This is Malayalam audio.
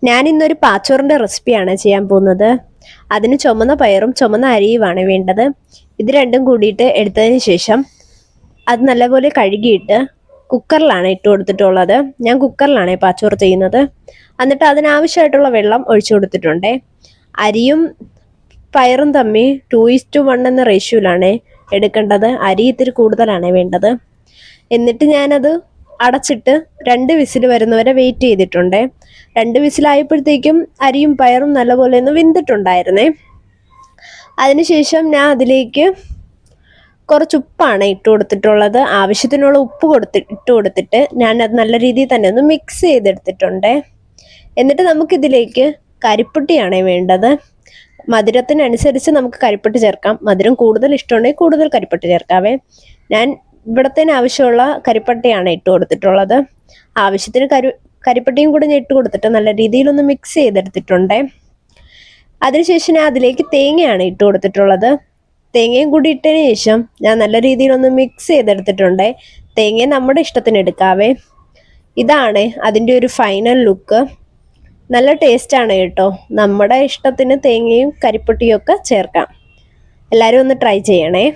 ഞാൻ ഇന്നൊരു പാച്ചോറിൻ്റെ റെസിപ്പിയാണ് ചെയ്യാൻ പോകുന്നത്. അതിന് ചുമന്ന പയറും ചുമന്ന അരിയുമാണ് വേണ്ടത്. ഇത് രണ്ടും കൂടിയിട്ട് എടുത്തതിന് ശേഷം അത് നല്ലപോലെ കഴുകിയിട്ട് കുക്കറിലാണ് ഇട്ട് കൊടുത്തിട്ടുള്ളത്. ഞാൻ കുക്കറിലാണ് പാച്ചോറ് ചെയ്യുന്നത്. എന്നിട്ട് അതിനാവശ്യമായിട്ടുള്ള വെള്ളം ഒഴിച്ചു കൊടുത്തിട്ടുണ്ട്. അരിയും പയറും തമ്മിൽ 2:1 എന്ന റേഷ്യോയിലാണ് എടുക്കേണ്ടത്. അരി ഇത്തിരി കൂടുതലാണ് വേണ്ടത്. എന്നിട്ട് ഞാനത് അടച്ചിട്ട് 2 വിസിൽ വരുന്നവരെ വെയിറ്റ് ചെയ്തിട്ടുണ്ട്. 2 വിസിലായപ്പോഴത്തേക്കും അരിയും പയറും നല്ലപോലെ ഒന്ന് വെന്തിട്ടുണ്ടായിരുന്നേ. അതിനുശേഷം ഞാൻ അതിലേക്ക് കുറച്ച് ഉപ്പാണ് ഇട്ട് കൊടുത്തിട്ടുള്ളത്. ആവശ്യത്തിനുള്ള ഉപ്പ് ഇട്ട് കൊടുത്തിട്ട് ഞാൻ അത് നല്ല രീതിയിൽ തന്നെ ഒന്ന് മിക്സ് ചെയ്തെടുത്തിട്ടുണ്ട്. എന്നിട്ട് നമുക്കിതിലേക്ക് കരിപ്പട്ടിയാണ് വേണ്ടത്. മധുരത്തിനനുസരിച്ച് നമുക്ക് കരിപ്പട്ടി ചേർക്കാം. മധുരം കൂടുതൽ ഇഷ്ടമുണ്ടെങ്കിൽ കൂടുതൽ കരിപ്പട്ടി ചേർക്കാവേ. ഞാൻ ഇവിടത്തേന് ആവശ്യമുള്ള കരിപ്പട്ടിയാണ് ഇട്ട് കൊടുത്തിട്ടുള്ളത്. ആവശ്യത്തിന് കരിപ്പട്ടിയും കൂടെ ഞാൻ ഇട്ട് കൊടുത്തിട്ട് നല്ല രീതിയിലൊന്ന് മിക്സ് ചെയ്തെടുത്തിട്ടുണ്ട്. അതിനുശേഷം ഞാൻ അതിലേക്ക് തേങ്ങയാണ് ഇട്ട് കൊടുത്തിട്ടുള്ളത്. തേങ്ങയും കൂടി ഇട്ടതിന് ശേഷം ഞാൻ നല്ല രീതിയിലൊന്ന് മിക്സ് ചെയ്തെടുത്തിട്ടുണ്ട്. തേങ്ങ നമ്മുടെ ഇഷ്ടത്തിന് എടുക്കാവേ. ഇതാണ് അതിൻ്റെ ഒരു ഫൈനൽ ലുക്ക്. നല്ല ടേസ്റ്റാണ് കേട്ടോ. നമ്മുടെ ഇഷ്ടത്തിന് തേങ്ങയും കരിപ്പട്ടിയും ഒക്കെ ചേർക്കാം. എല്ലാവരും ഒന്ന് ട്രൈ ചെയ്യണേ.